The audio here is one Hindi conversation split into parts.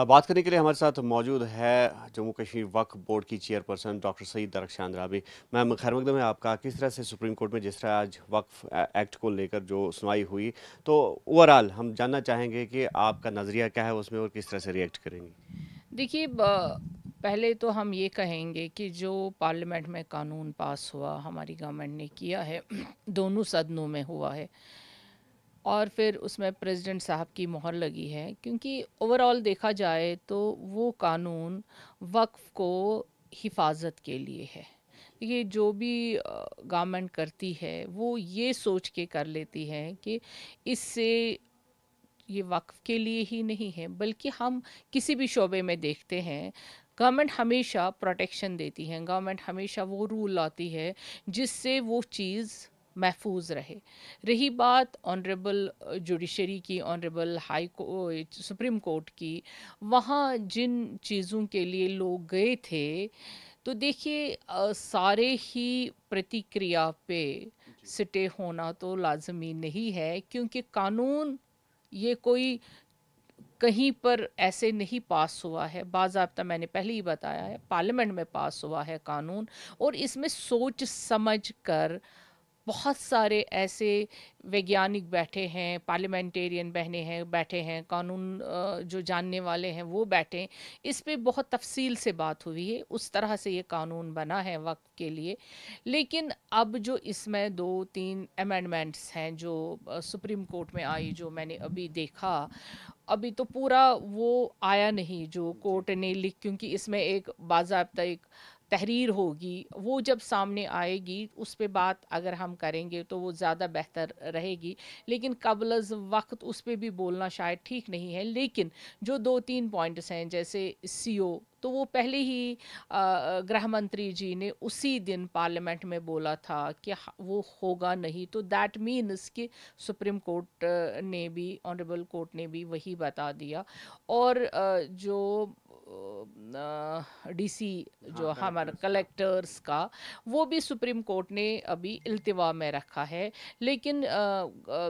बात करने के लिए हमारे साथ मौजूद है जम्मू कश्मीर वक्फ बोर्ड की चेयरपर्सन डॉक्टर सईद दरख्शान राबी। मैम, खैर मकदम है आपका। किस तरह से सुप्रीम कोर्ट में जिस तरह आज वक्फ एक्ट को लेकर जो सुनवाई हुई, तो ओवरऑल हम जानना चाहेंगे कि आपका नज़रिया क्या है उसमें और किस तरह से रिएक्ट करेंगी। देखिए, पहले तो हम ये कहेंगे कि जो पार्लियामेंट में कानून पास हुआ, हमारी गवर्नमेंट ने किया है, दोनों सदनों में हुआ है, और फिर उसमें प्रेसिडेंट साहब की मोहर लगी है, क्योंकि ओवरऑल देखा जाए तो वो कानून वक्फ को हिफाजत के लिए है। ये जो भी गवर्नमेंट करती है वो ये सोच के कर लेती है कि इससे ये वक्फ के लिए ही नहीं है, बल्कि हम किसी भी शोबे में देखते हैं, गवर्नमेंट हमेशा प्रोटेक्शन देती है, गवर्नमेंट हमेशा वो रूल लाती है जिससे वो चीज़ महफूज रहे। रही बात ऑनरेबल जुडिशरी की, ऑनरेबल हाई सुप्रीम कोर्ट की, वहाँ जिन चीज़ों के लिए लोग गए थे, तो देखिए, सारे ही प्रतिक्रिया पे सिटे होना तो लाजमी नहीं है, क्योंकि कानून ये कोई कहीं पर ऐसे नहीं पास हुआ है, बाज़ाब्ता मैंने पहले ही बताया है, पार्लियामेंट में पास हुआ है कानून। और इसमें सोच समझ कर बहुत सारे ऐसे वैज्ञानिक बैठे हैं, पार्लियामेंटेरियन बहने हैं बैठे हैं, कानून जो जानने वाले हैं वो बैठे हैं। इस पे बहुत तफसील से बात हुई है, उस तरह से ये कानून बना है वक्त के लिए। लेकिन अब जो इसमें दो तीन अमेंडमेंट्स हैं जो सुप्रीम कोर्ट में आई, जो मैंने अभी देखा, अभी तो पूरा वो आया नहीं जो जी। कोर्ट ने लिख, क्योंकि इसमें एक बाज़ाब्ता एक तहरीर होगी, वो जब सामने आएगी उस पे बात अगर हम करेंगे तो वो ज़्यादा बेहतर रहेगी। लेकिन कबल वक्त उस पे भी बोलना शायद ठीक नहीं है। लेकिन जो दो तीन पॉइंट्स हैं, जैसे सीओ, तो वो पहले ही गृह मंत्री जी ने उसी दिन पार्लियामेंट में बोला था कि वो होगा नहीं, तो दैट मीन्स कि सुप्रीम कोर्ट ने भी, ऑनरेबल कोर्ट ने भी वही बता दिया। और जो डीसी, हाँ, जो हमारा कलेक्टर्स का। कलेक्टर्स का, वो भी सुप्रीम कोर्ट ने अभी इल्तिवा में रखा है। लेकिन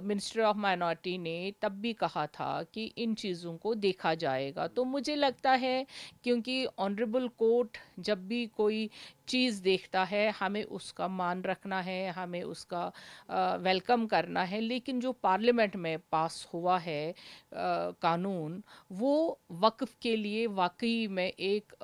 मिनिस्टर ऑफ माइनॉरिटी ने तब भी कहा था कि इन चीज़ों को देखा जाएगा। तो मुझे लगता है, क्योंकि ऑनरेबल कोर्ट जब भी कोई चीज़ देखता है, हमें उसका मान रखना है, हमें उसका वेलकम करना है। लेकिन जो पार्लियामेंट में पास हुआ है कानून, वो वक्फ के लिए वाकई में एक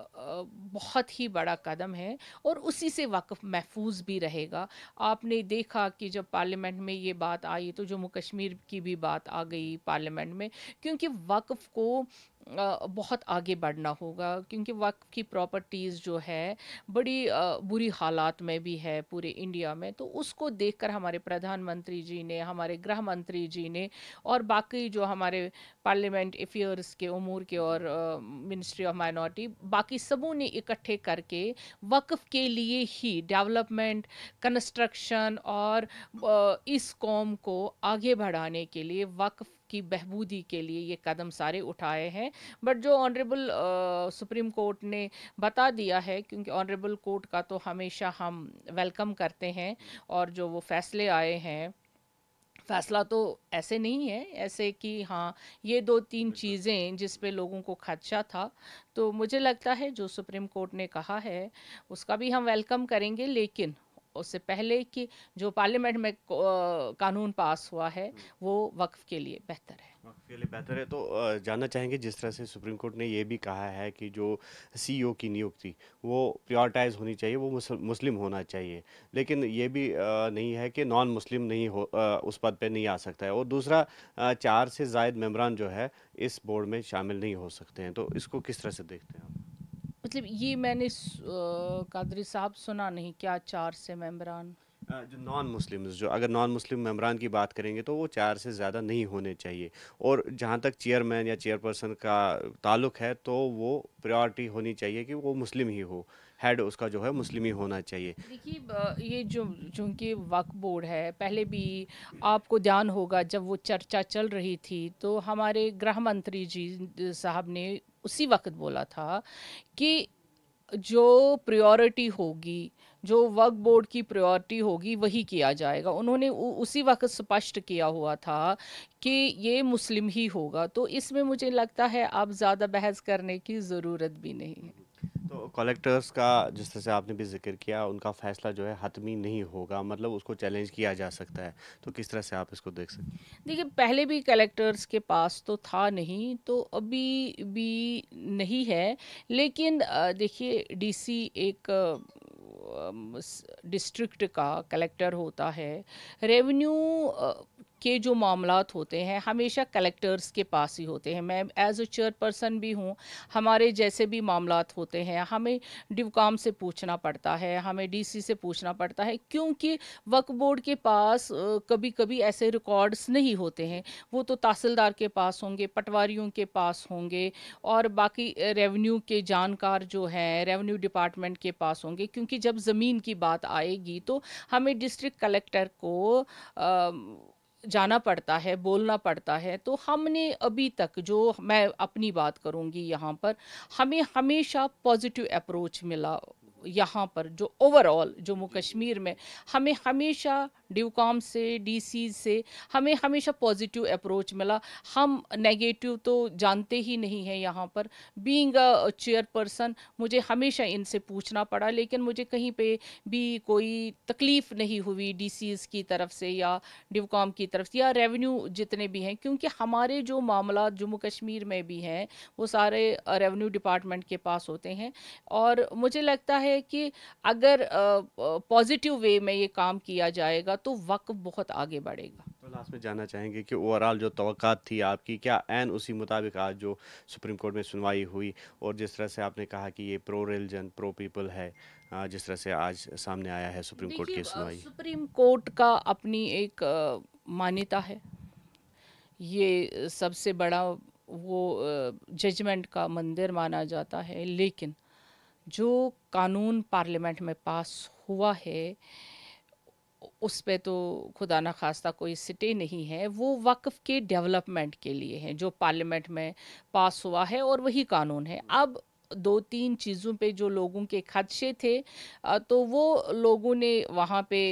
बहुत ही बड़ा कदम है, और उसी से वक्फ महफूज भी रहेगा। आपने देखा कि जब पार्लियामेंट में ये बात आई तो जम्मू कश्मीर की भी बात आ गई पार्लियामेंट में, क्योंकि वक्फ को बहुत आगे बढ़ना होगा, क्योंकि वक्फ की प्रॉपर्टीज़ जो है बड़ी बुरी हालात में भी है पूरे इंडिया में। तो उसको देखकर हमारे प्रधानमंत्री जी ने, हमारे गृह मंत्री जी ने, और बाकी जो हमारे पार्लियामेंट अफेयर्स के उमूर के, और मिनिस्ट्री ऑफ माइनॉरिटी, बाकी सबों ने इकट्ठे करके वक्फ के लिए ही डेवलपमेंट, कंस्ट्रक्शन और इस कौम को आगे बढ़ाने के लिए, वक्फ की बहबूदी के लिए ये कदम सारे उठाए हैं। बट जो ऑनरेबल सुप्रीम कोर्ट ने बता दिया है, क्योंकि ऑनरेबल कोर्ट का तो हमेशा हम वेलकम करते हैं, और जो वो फैसले आए हैं, फैसला तो ऐसे नहीं है ऐसे कि हाँ, ये दो तीन बिल्कुल। चीज़ें जिस पे लोगों को खदशा था, तो मुझे लगता है जो सुप्रीम कोर्ट ने कहा है उसका भी हम वेलकम करेंगे। लेकिन उससे पहले कि जो पार्लियामेंट में कानून पास हुआ है, वो वक्फ के लिए बेहतर है। आपके लिए बेहतर है, तो जानना चाहेंगे जिस तरह से सुप्रीम कोर्ट ने ये भी कहा है कि जो सीईओ की नियुक्ति वो प्रायोरिटाइज होनी चाहिए, वो मुस्लिम होना चाहिए। लेकिन ये भी नहीं है कि नॉन मुस्लिम नहीं हो, उस पद पे नहीं आ सकता है। और दूसरा, 4 से ज़ायद मेंबरान जो है इस बोर्ड में शामिल नहीं हो सकते हैं। तो इसको किस तरह से देखते हैं आप? मतलब ये मैंने कादरी साहब सुना नहीं, क्या चार से मेंबरान? जो नॉन मुस्लिम्स, जो अगर नॉन मुस्लिम मेंबरान की बात करेंगे तो वो 4 से ज़्यादा नहीं होने चाहिए। और जहाँ तक चेयरमैन या चेयरपर्सन का ताल्लुक है, तो वो प्रायोरिटी होनी चाहिए कि वो मुस्लिम ही हो। हेड उसका जो है मुस्लिम ही होना चाहिए। देखिए, ये जो चूंकि वक्फ बोर्ड है, पहले भी आपको ध्यान होगा जब वो चर्चा चल रही थी तो हमारे गृह मंत्री जी साहब ने उसी वक्त बोला था कि जो प्रायोरिटी होगी, जो वक्फ बोर्ड की प्रायोरिटी होगी वही किया जाएगा। उन्होंने उसी वक्त स्पष्ट किया हुआ था कि ये मुस्लिम ही होगा, तो इसमें मुझे लगता है अब ज़्यादा बहस करने की ज़रूरत भी नहीं है। तो कलेक्टर्स का जिस तरह से आपने भी ज़िक्र किया, उनका फ़ैसला जो है हतमी नहीं होगा, मतलब उसको चैलेंज किया जा सकता है। तो किस तरह से आप इसको देख सकते हैं? देखिए, पहले भी कलेक्टर्स के पास तो था नहीं, तो अभी भी नहीं है। लेकिन देखिए, डीसी एक डिस्ट्रिक्ट का कलेक्टर होता है। रेवेन्यू के जो मामलात होते हैं हमेशा कलेक्टर्स के पास ही होते हैं। मैं एज अ चेयरपर्सन भी हूँ, हमारे जैसे भी मामलात होते हैं हमें डिवकाम से पूछना पड़ता है, हमें डीसी से पूछना पड़ता है, क्योंकि वक्फ बोर्ड के पास कभी कभी ऐसे रिकॉर्ड्स नहीं होते हैं। वो तो तहसीलदार के पास होंगे, पटवारियों के पास होंगे, और बाकी रेवेन्यू के जानकार जो हैं रेवेन्यू डिपार्टमेंट के पास होंगे, क्योंकि जब ज़मीन की बात आएगी तो हमें डिस्ट्रिक्ट कलेक्टर को जाना पड़ता है, बोलना पड़ता है। तो हमने अभी तक, जो मैं अपनी बात करूंगी यहाँ पर, हमें हमेशा पॉजिटिव अप्रोच मिला यहाँ पर। जो ओवरऑल जम्मू कश्मीर में हमें हमेशा डिवकॉम से, डीसी से हमें हमेशा पॉजिटिव अप्रोच मिला। हम नेगेटिव तो जानते ही नहीं हैं यहाँ पर। बीइंग अ चेयरपर्सन मुझे हमेशा इनसे पूछना पड़ा, लेकिन मुझे कहीं पे भी कोई तकलीफ़ नहीं हुई डीसीज की तरफ से या डिवकॉम की तरफ से या रेवेन्यू जितने भी हैं, क्योंकि हमारे जो मामला जम्मू कश्मीर में भी हैं वो सारे रेवेन्यू डिपार्टमेंट के पास होते हैं। और मुझे लगता है कि अगर पॉजिटिव वे में ये काम किया जाएगा तो वक्त बहुत आगे बढ़ेगा। तो लास्ट में जानना चाहेंगे कि ओवरऑल जो तवक्कात थी आपकी, क्या ऐन उसी मुताबिक आज जो सुप्रीम कोर्ट में सुनवाई हुई, और जिस तरह से आपने कहा कि ये प्रो रिलीजन प्रो पीपल है, जिस तरह से आज सामने आया है सुप्रीम कोर्ट देखिए, की सुनवाई? सुप्रीम कोर्ट का अपनी एक मान्यता है। ये सबसे बड़ा वो जजमेंट का मंदिर माना जाता है। लेकिन जो कानून पार्लियामेंट में पास हुआ है उस पे तो खुदा ना खास्ता कोई सिटे नहीं है। वो वक्फ के डेवलपमेंट के लिए है जो पार्लियामेंट में पास हुआ है, और वही कानून है। अब दो तीन चीज़ों पे जो लोगों के खदशे थे, तो वो लोगों ने वहाँ पे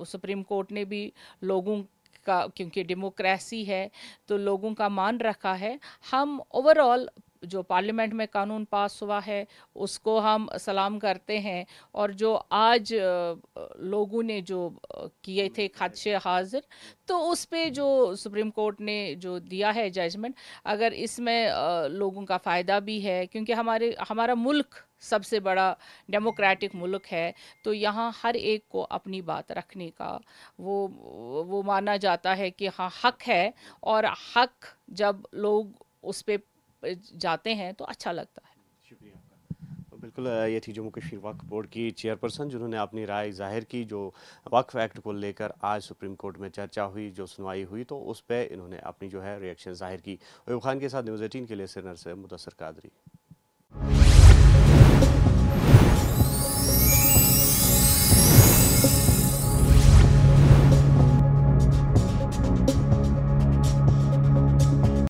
सुप्रीम कोर्ट ने भी लोगों का, क्योंकि डेमोक्रेसी है तो लोगों का मान रखा है। हम ओवरऑल जो पार्लियामेंट में कानून पास हुआ है उसको हम सलाम करते हैं। और जो आज लोगों ने जो किए थे खदशे हाजिर, तो उस पे जो सुप्रीम कोर्ट ने जो दिया है जजमेंट, अगर इसमें लोगों का फ़ायदा भी है, क्योंकि हमारा मुल्क सबसे बड़ा डेमोक्रेटिक मुल्क है, तो यहाँ हर एक को अपनी बात रखने का वो माना जाता है कि हाँ हक है। और हक जब लोग उस पे जाते हैं तो अच्छा लगता है। शुक्रिया आपका। तो बिल्कुल ये थी जम्मू कश्मीर वक्फ बोर्ड की चेयरपर्सन, जिन्होंने अपनी राय जाहिर की। जो वक्फ एक्ट को लेकर आज सुप्रीम कोर्ट में चर्चा हुई, जो सुनवाई हुई, तो उस पर इन्होंने अपनी जो है रिएक्शन जाहिर की। अयूब खान के साथ न्यूज़ 18 के लिए श्रीनगर से मुदस्सर कादरी।